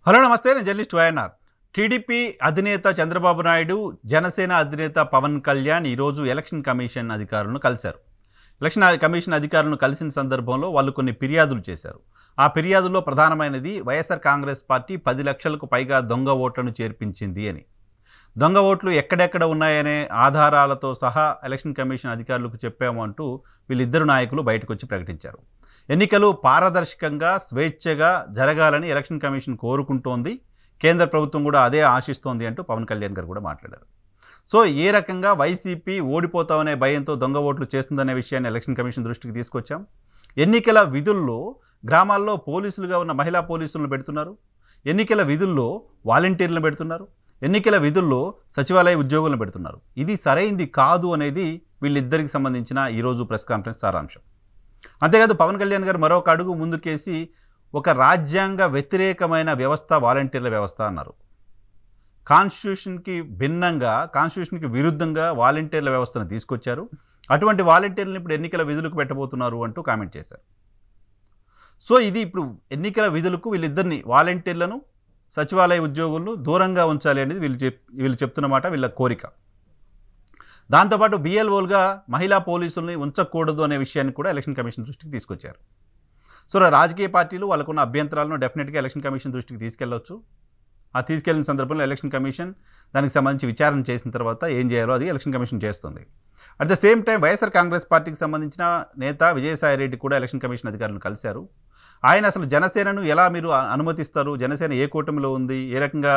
Hello నమస్తే, నేను journalist YNR. TDP అధినేత చంద్రబాబు నాయుడు, జనసేన అధినేత పవన్ కళ్యాణ్ ఈరోజు ఎలక్షన్ కమిషన్ అధికారులను కలిశారు. ఎలక్షన్ కమిషన్ అధికారులను కలిసిన సందర్భంలో వాళ్ళు కొన్ని ఫిర్యాదులు చేశారు. ఆ ఫిర్యాదుల్లో ప్రధానమైనది వైఎస్ఆర్ కాంగ్రెస్ పార్టీ 10 లక్షలకు పైగా దొంగ ఓట్లను చేర్పించింది అని. దొంగ ఓట్లు ఎక్కడెక్కడ ఉన్నాయనే ఆధారాలతో సహా ఎలక్షన్ కమిషన్ అధికారులకు చెప్పాము అంటూ వీళ్ళిద్దరు నాయకులు బయటకు వచ్చి ప్రకటించారు. ఎన్నికలు పారదర్శకంగా స్వేచ్ఛగా జరగాలని ఎలక్షన్ కమిషన్ కోరుకుంటోంది, కేంద్ర ప్రభుత్వం కూడా అదే ఆశిస్తోంది అంటూ పవన్ కళ్యాణ్ గారు కూడా మాట్లాడారు. సో ఏ రకంగా వైసీపీ ఓడిపోతామనే భయంతో దొంగ ఓట్లు చేస్తుందనే విషయాన్ని ఎలక్షన్ కమిషన్ దృష్టికి తీసుకొచ్చాం. ఎన్నికల విధుల్లో గ్రామాల్లో పోలీసులుగా ఉన్న మహిళా పోలీసులను పెడుతున్నారు, ఎన్నికల విధుల్లో వాలంటీర్లను పెడుతున్నారు, ఎన్నికల విధుల్లో సచివాలయ ఉద్యోగులను పెడుతున్నారు. ఇది సరైంది కాదు అనేది వీళ్ళిద్దరికి సంబంధించిన ఈరోజు ప్రెస్ కాన్ఫరెన్స్ సారాంశం. అంతేకాదు పవన్ కళ్యాణ్ గారు మరొక అడుగు ముందుకేసి ఒక రాజ్యాంగ వ్యతిరేకమైన వ్యవస్థ వాలంటీర్ల వ్యవస్థ అన్నారు. కాన్స్టిట్యూషన్కి భిన్నంగా, కాన్స్టిట్యూషన్కి విరుద్ధంగా వాలంటీర్ల వ్యవస్థను తీసుకొచ్చారు. అటువంటి వాలంటీర్లను ఇప్పుడు ఎన్నికల విధులకు పెట్టబోతున్నారు అంటూ కామెంట్ చేశారు. సో ఇది ఇప్పుడు ఎన్నికల విధులకు వీళ్ళిద్దరిని, వాలంటీర్లను సచివాలయ ఉద్యోగులను దూరంగా ఉంచాలి అనేది వీళ్ళు చెప్తున్నమాట, వీళ్ళ కోరిక. దాంతోపాటు బిఎల్ఓలుగా మహిళా పోలీసుల్ని ఉంచకూడదు అనే విషయాన్ని కూడా ఎలక్షన్ కమిషన్ దృష్టికి తీసుకొచ్చారు. సో రాజకీయ పార్టీలు వాళ్ళకున్న అభ్యంతరాలను డెఫినెట్గా ఎలక్షన్ కమిషన్ దృష్టికి తీసుకెళ్లవచ్చు. ఆ తీసుకెళ్లిన సందర్భంలో ఎలక్షన్ కమిషన్ దానికి సంబంధించి విచారణ చేసిన తర్వాత ఏం చేయాలో అది ఎలక్షన్ కమిషన్ చేస్తుంది. At the same time YSR Congress పార్టీకి సంబంధించిన నేత విజయసాయి రెడ్డి కూడా ఎలక్షన్ కమిషన్ అధికారులను కలిశారు. ఆయన అసలు జనసేనను ఎలా మీరు అనుమతిస్తారు, జనసేన ఏ కూటమిలో ఉంది, ఏ రకంగా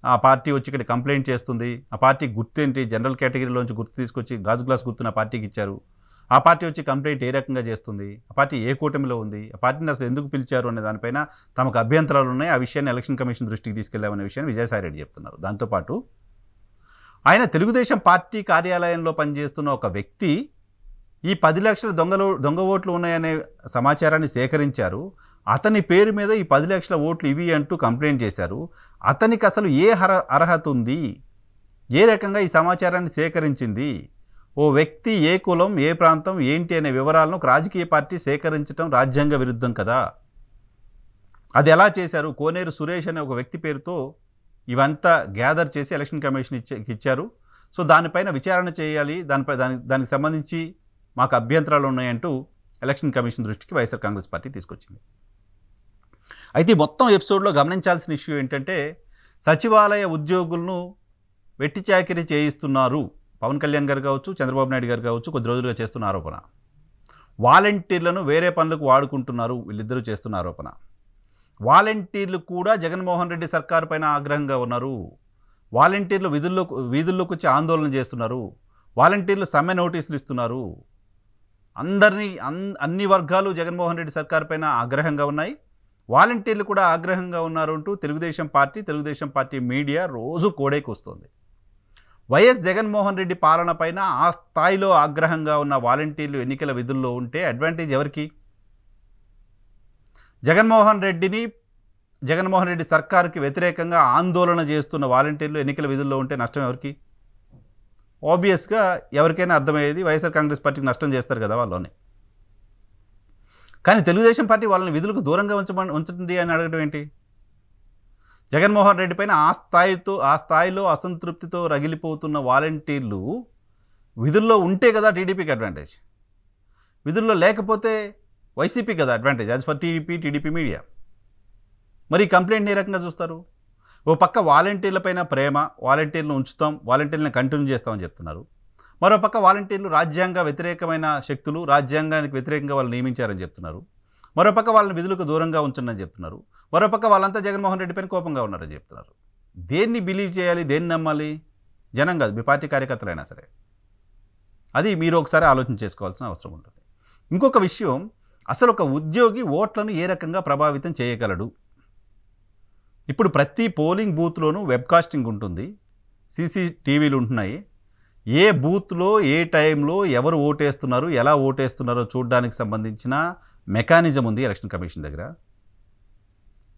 ఆ పార్టీ వచ్చి ఇక్కడ కంప్లైంట్ చేస్తుంది, ఆ పార్టీ గుర్తేంటి, జనరల్ కేటగిరీలోంచి గుర్తు తీసుకొచ్చి గాజు గ్లాస్ గుర్తున్న పార్టీకి ఇచ్చారు, ఆ పార్టీ వచ్చి కంప్లైంట్ ఏ రకంగా చేస్తుంది, ఆ పార్టీ ఏ కూటమిలో ఉంది, ఆ పార్టీని అసలు ఎందుకు పిలిచారు అనే దానిపైన తమకు అభ్యంతరాలు ఉన్నాయి, ఆ విషయాన్ని ఎలక్షన్ కమిషన్ దృష్టికి తీసుకెళ్లామనే విషయాన్ని విజయసాయి రెడ్డి చెప్తున్నారు. దాంతోపాటు ఆయన తెలుగుదేశం పార్టీ కార్యాలయంలో పనిచేస్తున్న ఒక వ్యక్తి ఈ 10 లక్షల దొంగ ఓట్లు ఉన్నాయనే సమాచారాన్ని సేకరించారు. అతని పేరు మీద ఈ 10 లక్షల ఓట్లు ఇవి అంటూ కంప్లైంట్ చేశారు. అతనికి అసలు ఏ అర్హత ఉంది, ఏ రకంగా ఈ సమాచారాన్ని సేకరించింది, ఓ వ్యక్తి ఏ కులం, ఏ ప్రాంతం, ఏంటి అనే వివరాలను ఒక రాజకీయ పార్టీ సేకరించడం రాజ్యాంగ విరుద్ధం కదా. అది ఎలా చేశారు? కోనేరు సురేష్ అనే ఒక వ్యక్తి పేరుతో ఇవంతా గ్యాదర్ చేసి ఎలక్షన్ కమిషన్ ఇచ్చారు. సో దానిపైన విచారణ చేయాలి, దానికి సంబంధించి మాకు అభ్యంతరాలు ఉన్నాయంటూ ఎలక్షన్ కమిషన్ దృష్టికి వైఎస్ఆర్ కాంగ్రెస్ పార్టీ తీసుకొచ్చింది. అయితే మొత్తం ఎపిసోడ్లో గమనించాల్సిన ఇష్యూ ఏంటంటే, సచివాలయ ఉద్యోగులను వెట్టి చాకిరీ చేయిస్తున్నారు పవన్ కళ్యాణ్ గారు కావచ్చు, చంద్రబాబు నాయుడు గారు కావచ్చు, కొద్ది రోజులుగా చేస్తున్న ఆరోపణ. వాలంటీర్లను వేరే పనులకు వాడుకుంటున్నారు వీళ్ళిద్దరూ చేస్తున్న ఆరోపణ. వాలంటీర్లు కూడా జగన్మోహన్ రెడ్డి సర్కారు పైన ఆగ్రహంగా ఉన్నారు. వాలంటీర్లు వీధుల్లోకి వచ్చి ఆందోళన చేస్తున్నారు. వాలంటీర్లు సమ్మె నోటీసులు ఇస్తున్నారు. అన్ని వర్గాలు జగన్మోహన్ రెడ్డి సర్కారు పైన ఆగ్రహంగా ఉన్నాయి. వాలంటీర్లు కూడా ఆగ్రహంగా ఉన్నారు అంటూ తెలుగుదేశం పార్టీ మీడియా రోజు కోడైకొస్తుంది. వైఎస్ జగన్మోహన్ రెడ్డి పాలన పైన ఆ స్థాయిలో ఆగ్రహంగా ఉన్న వాలంటీర్లు ఎన్నికల విధుల్లో ఉంటే అడ్వాంటేజ్ ఎవరికి? జగన్మోహన్ రెడ్డి సర్కారుకి వ్యతిరేకంగా ఆందోళన చేస్తున్న వాలంటీర్లు ఎన్నికల విధుల్లో ఉంటే నష్టం ఎవరికి? ఆబ్వియస్గా ఎవరికైనా అర్థమయ్యేది, వైఎస్ఆర్ కాంగ్రెస్ పార్టీకి నష్టం చేస్తారు కదా వాళ్ళని. కానీ తెలుగుదేశం పార్టీ వాళ్ళని విధులకు దూరంగా ఉంచండి అని అడగడం ఏంటి? జగన్మోహన్ రెడ్డి పైన ఆ స్థాయిలో అసంతృప్తితో రగిలిపోతున్న వాలంటీర్లు విధుల్లో ఉంటే కదా టీడీపీకి అడ్వాంటేజ్. విధుల్లో లేకపోతే వైసీపీ కదా advantage, as for TDP media. మరి కంప్లైంట్ ఏ రకంగా చూస్తారు? ఓ పక్క వాలంటీర్ల పైన ప్రేమ, వాలంటీర్లను ఉంచుతాం, వాలంటీర్లను కంటిన్యూ చేస్తామని చెప్తున్నారు. మరోపక్క వాలంటీర్లు రాజ్యాంగ వ్యతిరేకమైన శక్తులు, రాజ్యాంగానికి వ్యతిరేకంగా వాళ్ళు నియమించారని చెప్తున్నారు. మరోపక్క వాళ్ళని విధులకు దూరంగా ఉంచండి అని చెప్తున్నారు. మరోపక్క వాళ్ళంతా జగన్మోహన్ రెడ్డి పైన కోపంగా ఉన్నారని చెప్తున్నారు. దేన్ని బిలీవ్ చేయాలి, దేన్ని నమ్మాలి? జనం కాదు, మీ పార్టీ కార్యకర్తలైనా సరే. అది మీరు ఒకసారి ఆలోచన చేసుకోవాల్సిన అవసరం ఉంటుంది. ఇంకొక విషయం, అసలు ఒక ఉద్యోగి ఓట్లను ఏ రకంగా ప్రభావితం చేయగలడు? ఇప్పుడు ప్రతి పోలింగ్ బూత్లోనూ వెబ్కాస్టింగ్ ఉంటుంది, సీసీటీవీలు ఉంటున్నాయి. ఏ బూత్లో ఏ టైంలో ఎవరు ఓటేస్తున్నారు, ఎలా ఓటేస్తున్నారో చూడడానికి సంబంధించిన మెకానిజం ఉంది ఎలక్షన్ కమిషన్ దగ్గర.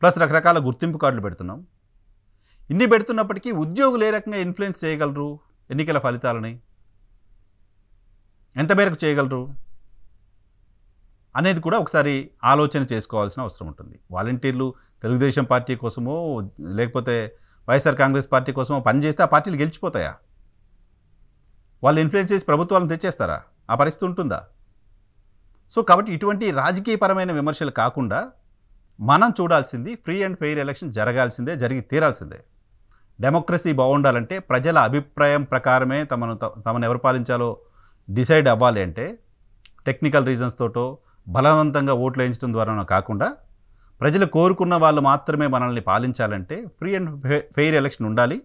ప్లస్ రకరకాల గుర్తింపు కార్డులు పెడుతున్నాం. ఇన్ని పెడుతున్నప్పటికీ ఉద్యోగులు ఏ రకంగా ఇన్ఫ్లుయెన్స్ చేయగలరు ఎన్నికల ఫలితాలని? ఎంత మేరకు చేయగలరు? అనేది కూడా ఒకసారి ఆలోచన చేసుకోవాల్సిన అవసరం ఉంటుంది. వాలంటీర్లు తెలుగుదేశం పార్టీ కోసమో లేకపోతే వైఎస్ఆర్ కాంగ్రెస్ పార్టీ కోసమో పనిచేస్తే ఆ పార్టీలు గెలిచిపోతాయా? వాళ్ళు ఇన్ఫ్లుయెన్స్ చేసి ప్రభుత్వాలను తెచ్చేస్తారా? ఆ పరిస్థితి ఉంటుందా? సో కాబట్టి ఇటువంటి రాజకీయపరమైన విమర్శలు కాకుండా మనం చూడాల్సింది ఫ్రీ అండ్ ఫెయిర్ ఎలక్షన్ జరగాల్సిందే, జరిగి తీరాల్సిందే. డెమోక్రసీ బాగుండాలంటే ప్రజల అభిప్రాయం ప్రకారమే తమను ఎవరు పాలించాలో డిసైడ్ అవ్వాలి. అంటే టెక్నికల్ రీజన్స్ తోటో బలవంతంగా ఓట్లు వేయించడం ద్వారానో కాకుండా ప్రజలు కోరుకున్న వాళ్ళు మాత్రమే మనల్ని పాలించాలంటే ఫ్రీ అండ్ ఫెయిర్ ఎలక్షన్ ఉండాలి.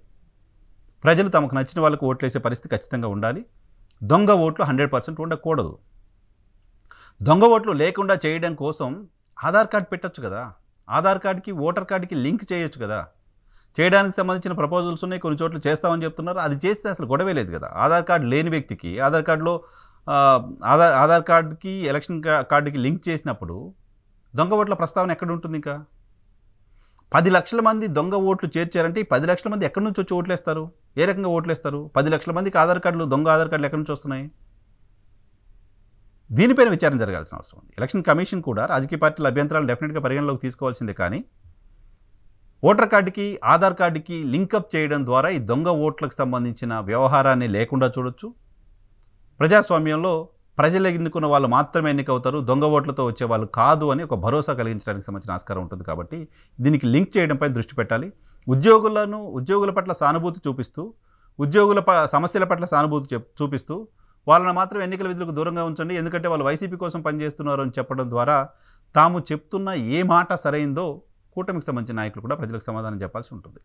ప్రజలు తమకు నచ్చిన వాళ్ళకు ఓట్లు వేసే పరిస్థితి ఖచ్చితంగా ఉండాలి. దొంగ ఓట్లు 100% ఉండకూడదు. దొంగ ఓట్లు లేకుండా చేయడం కోసం ఆధార్ కార్డు పెట్టచ్చు కదా. ఆధార్ కార్డుకి ఓటర్ కార్డుకి లింక్ చేయొచ్చు కదా. చేయడానికి సంబంధించిన ప్రపోజల్స్ ఉన్నాయి, కొన్ని చోట్ల చేస్తామని చెప్తున్నారు. అది చేస్తే అసలు గొడవే లేదు కదా. ఆధార్ కార్డు లేని వ్యక్తికి ఆధార్ కార్డులో ఆధార్ కార్డుకి ఎలక్షన్ కార్డుకి లింక్ చేసినప్పుడు దొంగ ఓట్ల ప్రస్తావన ఎక్కడ ఉంటుంది? ఇంకా 10 లక్షల మంది దొంగ ఓట్లు చేర్చారంటే ఈ 10 లక్షల మంది ఎక్కడి నుంచి వచ్చి ఓట్లేస్తారు? ఏ రకంగా ఓట్లేస్తారు? 10 లక్షల మందికి ఆధార్ కార్డులు, దొంగ ఆధార్ కార్డులు ఎక్కడి నుంచి వస్తున్నాయి? దీనిపైన విచారణ జరగాల్సిన అవసరం ఉంది. ఎలక్షన్ కమిషన్ కూడా రాజకీయ పార్టీల అభ్యంతరాలు డెఫినెట్గా పరిగణలోకి తీసుకోవాల్సిందే. కానీ ఓటర్ కార్డుకి ఆధార్ కార్డుకి లింకప్ చేయడం ద్వారా ఈ దొంగ ఓట్లకు సంబంధించిన వ్యవహారాన్ని లేకుండా చూడొచ్చు. ప్రజాస్వామ్యంలో ప్రజలు ఎన్నుకున్న వాళ్ళు మాత్రమే ఎన్నికవుతారు, దొంగ ఓట్లతో వచ్చే వాళ్ళు కాదు అని ఒక భరోసా కలిగించడానికి సంబంధించిన ఆస్కారం ఉంటుంది. కాబట్టి దీనికి లింక్ చేయడంపై దృష్టి పెట్టాలి. ఉద్యోగుల పట్ల సానుభూతి చూపిస్తూ, ఉద్యోగుల సమస్యల పట్ల సానుభూతి చూపిస్తూ వాళ్ళని మాత్రం ఎన్నికల విధులకు దూరంగా ఉంచండి, ఎందుకంటే వాళ్ళు వైసీపీ కోసం పనిచేస్తున్నారు అని చెప్పడం ద్వారా తాము చెప్తున్న ఏ మాట సరైందో కూటమికి సంబంధించిన నాయకులు కూడా ప్రజలకు సమాధానం చెప్పాల్సి ఉంటుంది.